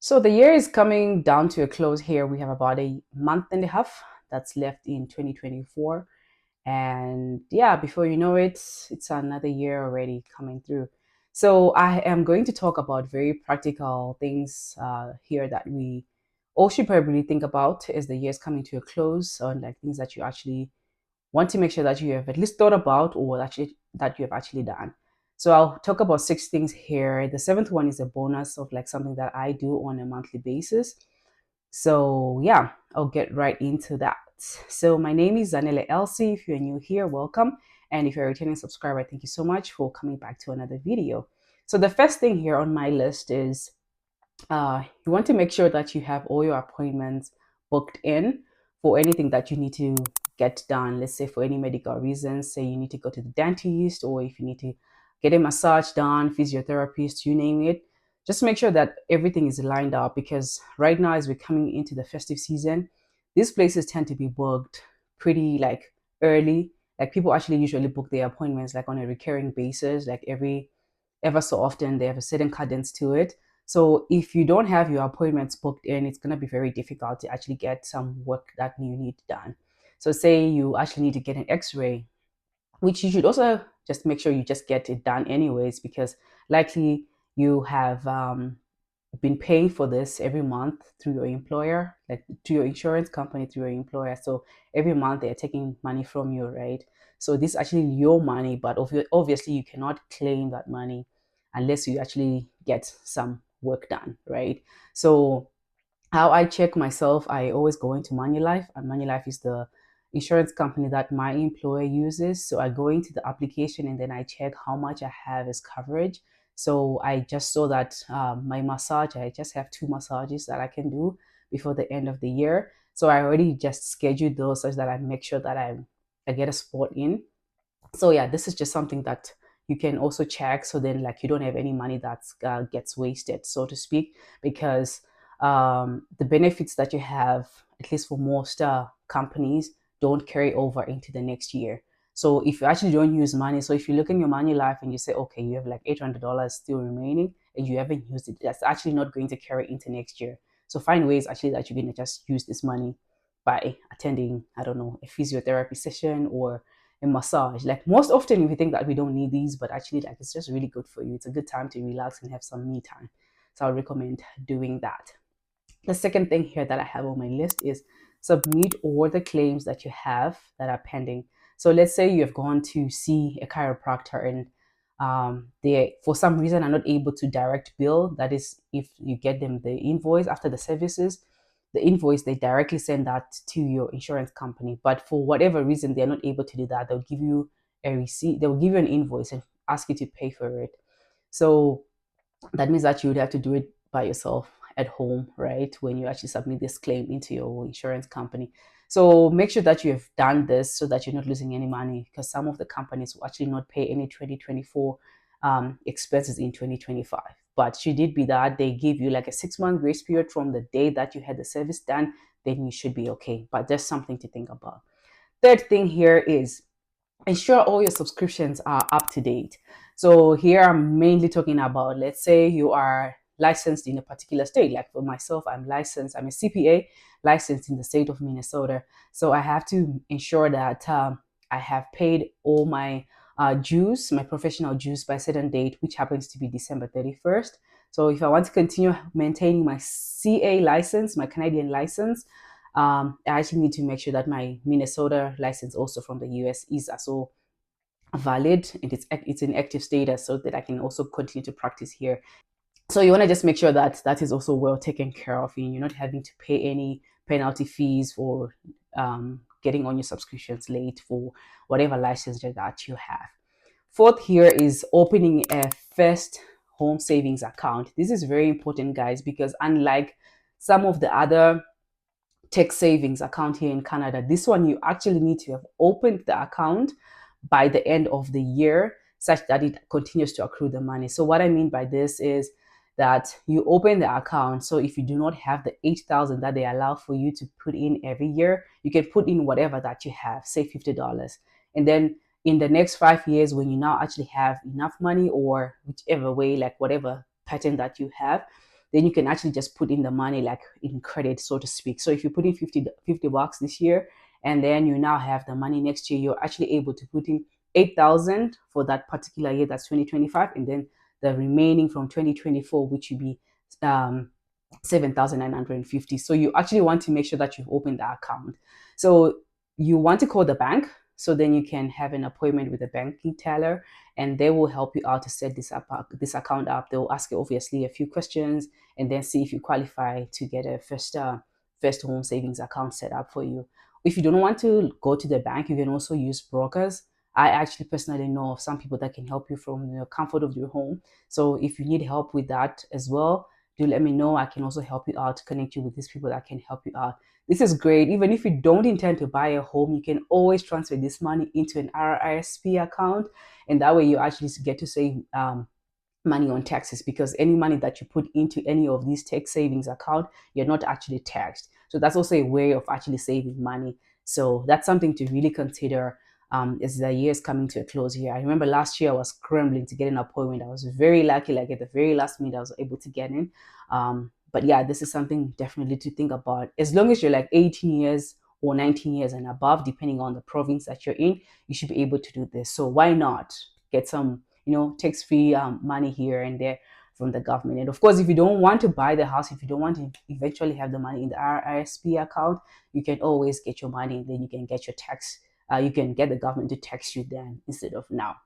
So the year is coming down to a close here. We have about a month and a half that's left in 2024. And yeah, before you know it, it's another year already coming through. So I am going to talk about very practical things here that we all should probably think about as the year is coming to a close, on like things that you actually want to make sure that you have at least thought about or actually that you have actually done. So I'll talk about six things here. The seventh one is a bonus of like something that I do on a monthly basis. So yeah, I'll get right into that. So my name is Zanele Elsie. If you're new here, welcome. And if you're a returning subscriber, thank you so much for coming back to another video. So the first thing here on my list is you want to make sure that you have all your appointments booked in for anything that you need to get done. Let's say for any medical reasons, say you need to go to the dentist, or if you need to get a massage done, physiotherapist, you name it. Just make sure that everything is lined up, because right now, as we're coming into the festive season, these places tend to be booked pretty like early. Like people actually usually book their appointments like on a recurring basis, like every ever so often. They have a certain cadence to it. So if you don't have your appointments booked in, it's going to be very difficult to actually get some work that you need done. So say you actually need to get an x-ray, which you should also just make sure you just get it done anyways, because likely you have been paying for this every month through your employer, like to your insurance company through your employer. So every month they're taking money from you, right? So this is actually your money, but obviously you cannot claim that money unless you actually get some work done, right? So how I check myself, I always go into Manulife, and Manulife is the insurance company that my employer uses. So I go into the application and then I check how much I have as coverage. So I just saw that my massage, I just have two massages that I can do before the end of the year. So I already just scheduled those such that I make sure that I get a spot in. So yeah, this is just something that you can also check, so then like you don't have any money that gets wasted, so to speak, because the benefits that you have, at least for most companies, don't carry over into the next year. So if you actually don't use money, so if you look in your money life and you say, okay, you have like $800 still remaining and you haven't used it, that's actually not going to carry into next year. So find ways actually that you can just use this money by attending, I don't know, a physiotherapy session or a massage. Like most often we think that we don't need these, but actually like it's just really good for you. It's a good time to relax and have some me time. So I would recommend doing that. The second thing here that I have on my list is submit all the claims that you have that are pending. So let's say you have gone to see a chiropractor and they for some reason are not able to direct bill. That is, if you get them the invoice after the services, the invoice, they directly send that to your insurance company. But for whatever reason they're not able to do that, they'll give you a receipt, they'll give you an invoice and ask you to pay for it. So that means that you would have to do it by yourself at home, right? When you actually submit this claim into your insurance company. So make sure that you have done this so that you're not losing any money, because some of the companies will actually not pay any 2024 expenses in 2025. But should it be that they give you like a 6 month grace period from the day that you had the service done, then you should be okay. But there's something to think about. Third thing here is ensure all your subscriptions are up to date. So here I'm mainly talking about, let's say you are licensed in a particular state. Like for myself, I'm licensed, I'm a CPA licensed in the state of Minnesota. So I have to ensure that I have paid all my dues, my professional dues by a certain date, which happens to be December 31st. So if I want to continue maintaining my CA license, my Canadian license, I actually need to make sure that my Minnesota license also from the US is also valid and it's in active status, so that I can also continue to practice here. So you want to just make sure that that is also well taken care of and you're not having to pay any penalty fees for getting on your subscriptions late for whatever license that you have. Fourth here is opening a first home savings account. This is very important, guys, because unlike some of the other tech savings account here in Canada, this one you actually need to have opened the account by the end of the year, such that it continues to accrue the money. So what I mean by this is that you open the account. So if you do not have the 8,000 that they allow for you to put in every year, you can put in whatever that you have, say $50. And then in the next 5 years, when you now actually have enough money, or whichever way, like whatever pattern that you have, then you can actually just put in the money like in credit, so to speak. So if you put in 50 bucks this year, and then you now have the money next year, you're actually able to put in 8,000 for that particular year, that's 2025, and then the remaining from 2024, which would be 7,950. So you actually want to make sure that you've opened the account. So you want to call the bank, so then you can have an appointment with a banking teller, and they will help you out to set this account up. They will ask you obviously a few questions, and then see if you qualify to get a first home savings account set up for you. If you don't want to go to the bank, you can also use brokers. I actually personally know of some people that can help you from the comfort of your home. So if you need help with that as well, do let me know. I can also help you out, connect you with these people that can help you out. This is great. Even if you don't intend to buy a home, you can always transfer this money into an RRSP account, and that way you actually get to save money on taxes, because any money that you put into any of these tax savings account, you're not actually taxed. So that's also a way of actually saving money. So that's something to really consider as the year is coming to a close here. I remember last year I was scrambling to get an appointment. I was very lucky, like at the very last minute I was able to get in. But yeah, this is something definitely to think about. As long as you're like 18 years or 19 years and above, depending on the province that you're in, you should be able to do this. So why not get some, tax-free money here and there from the government? And of course, if you don't want to buy the house, if you don't want to eventually have the money in the RRSP account, you can always get your money, and then you can get your tax. You can get the government to tax you then instead of now.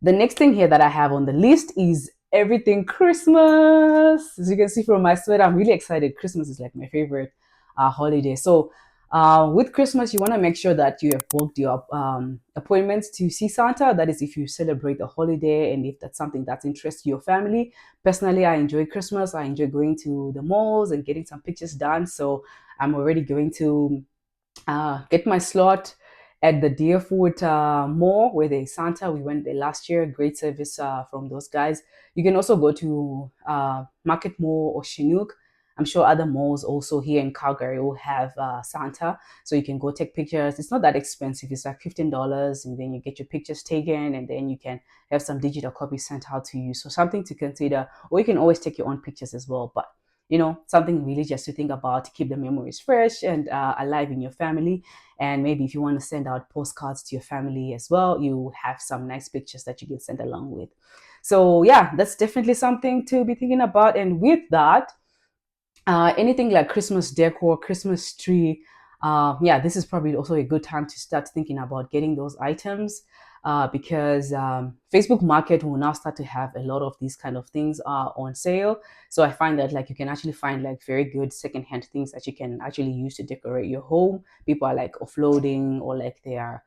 The next thing here that I have on the list is everything Christmas. As you can see from my sweater, I'm really excited. Christmas is like my favorite holiday. So with Christmas, you want to make sure that you have booked your appointments to see Santa. That is, if you celebrate the holiday and if that's something that interests your family. Personally, I enjoy Christmas. I enjoy going to the malls and getting some pictures done. So I'm already going to get my slot at the Deerfoot Mall where there's Santa. We went there last year. Great service from those guys. You can also go to Market Mall or Chinook. I'm sure other malls also here in Calgary will have Santa, so you can go take pictures. It's not that expensive. It's like $15, and then you get your pictures taken, and then you can have some digital copies sent out to you. So something to consider. Or you can always take your own pictures as well. But something really just to think about to keep the memories fresh and alive in your family. And maybe if you want to send out postcards to your family as well, you have some nice pictures that you can send along with. So yeah, that's definitely something to be thinking about. And with that, anything like Christmas decor, Christmas tree, yeah, this is probably also a good time to start thinking about getting those items, because Facebook Market will now start to have a lot of these kind of things on sale. So I find that like you can actually find like very good secondhand things that you can actually use to decorate your home. People are like offloading, or like they are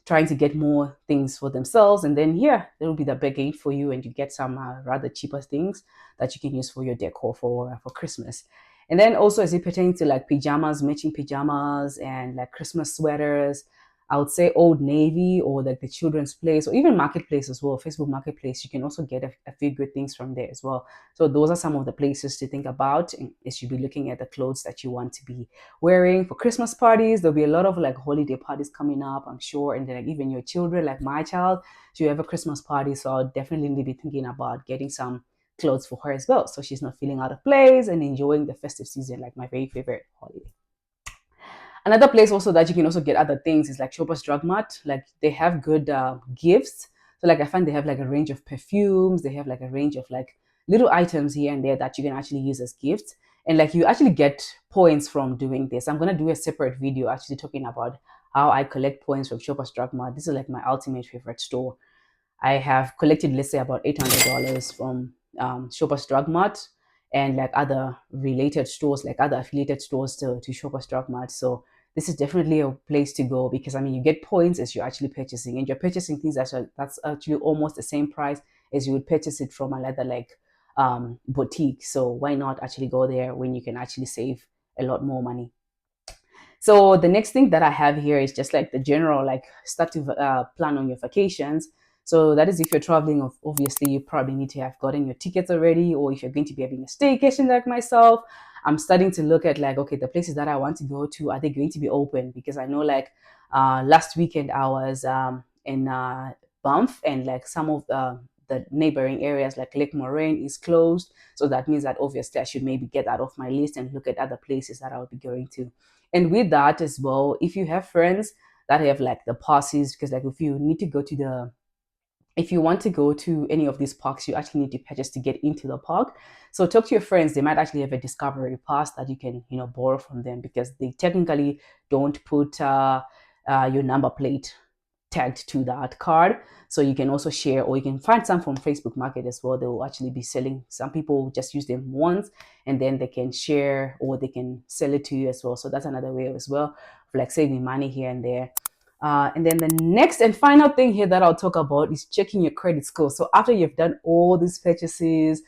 trying to get more things for themselves, and then here there will be the begging for you, and you get some rather cheaper things that you can use for your decor for Christmas. And then also, as it pertains to like pajamas, matching pajamas, and like Christmas sweaters, I would say Old Navy or like the Children's Place, or even Marketplace as well, Facebook Marketplace. You can also get a few good things from there as well. So those are some of the places to think about as you be looking at the clothes that you want to be wearing for Christmas parties. There'll be a lot of like holiday parties coming up, I'm sure. And then like even your children, like my child, she have a Christmas party. So I'll definitely be thinking about getting some clothes for her as well, so she's not feeling out of place and enjoying the festive season, like my very favorite holiday. Another place also that you can also get other things is like Shoppers Drug Mart. Like they have good gifts. So like I find they have like a range of perfumes. They have like a range of like little items here and there that you can actually use as gifts. And like you actually get points from doing this. I'm gonna do a separate video actually talking about how I collect points from Shoppers Drug Mart. This is like my ultimate favorite store. I have collected, let's say, about $800 from Shoppers Drug Mart and like other related stores, like other affiliated stores to Shoppers Drug Mart. So this is definitely a place to go, because I mean, you get points as you're actually purchasing, and you're purchasing things that's actually almost the same price as you would purchase it from another like boutique. So why not actually go there when you can actually save a lot more money? So the next thing that I have here is just like the general, like start to plan on your vacations. So that is if you're traveling, obviously you probably need to have gotten your tickets already, or if you're going to be having a staycation like myself, I'm starting to look at like, okay, the places that I want to go to, are they going to be open? Because I know like last weekend I was in Banff, and like some of the neighboring areas like Lake Moraine is closed. So that means that obviously I should maybe get that off my list and look at other places that I'll be going to. And with that as well, if you have friends that have like the passes, because like if you need to go to the if you want to go to any of these parks, you actually need to purchase to get into the park. So talk to your friends. They might actually have a discovery pass that you can, borrow from them, because they technically don't put your number plate tagged to that card. So you can also share, or you can find some from Facebook Market as well. They will actually be selling. Some people just use them once and then they can share, or they can sell it to you as well. So that's another way as well of like saving money here and there. And then the next and final thing here that I'll talk about is checking your credit score. So after you've done all these purchases,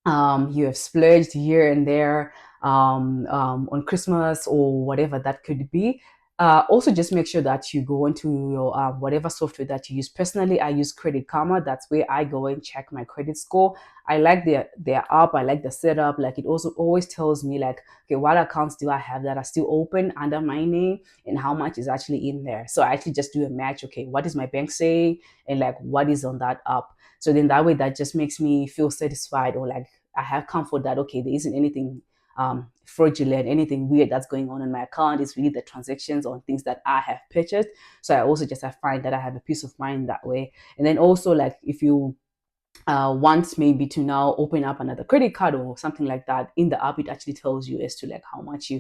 you have splurged here and there on Christmas or whatever that could be. Also, just make sure that you go into your whatever software that you use. Personally, I use Credit Karma. That's where I go and check my credit score. I like their app. I like the setup. Like, it also always tells me like, okay, what accounts do I have that are still open under my name and how much is actually in there. So I actually just do a match. Okay, what is my bank saying and like what is on that app. So then that way, that just makes me feel satisfied, or like I have comfort that, okay, there isn't anything fraudulent, anything weird that's going on in my account. It's really the transactions on things that I have purchased. So I find that I have a peace of mind that way. And then also, like, if you want maybe to now open up another credit card or something like that, in the app it actually tells you as to like how much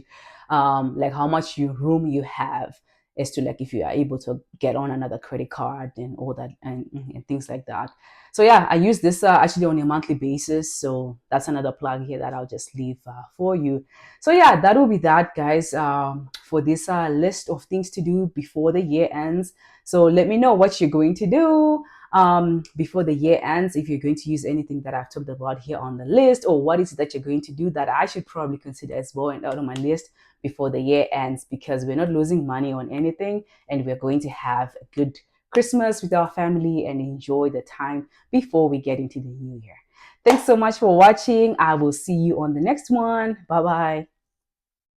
room you have, as to like if you are able to get on another credit card and all that, and things like that. So yeah, I use this actually on a monthly basis. So that's another plug here that I'll just leave for you. So yeah, that will be that, guys, for this list of things to do before the year ends. So let me know what you're going to do before the year ends, if you're going to use anything that I've talked about here on the list, or what is it that you're going to do that I should probably consider as well and out on my list before the year ends, because we're not losing money on anything, and we're going to have a good Christmas with our family and enjoy the time before we get into the new year. Thanks so much for watching. I will see you on the next one. Bye bye.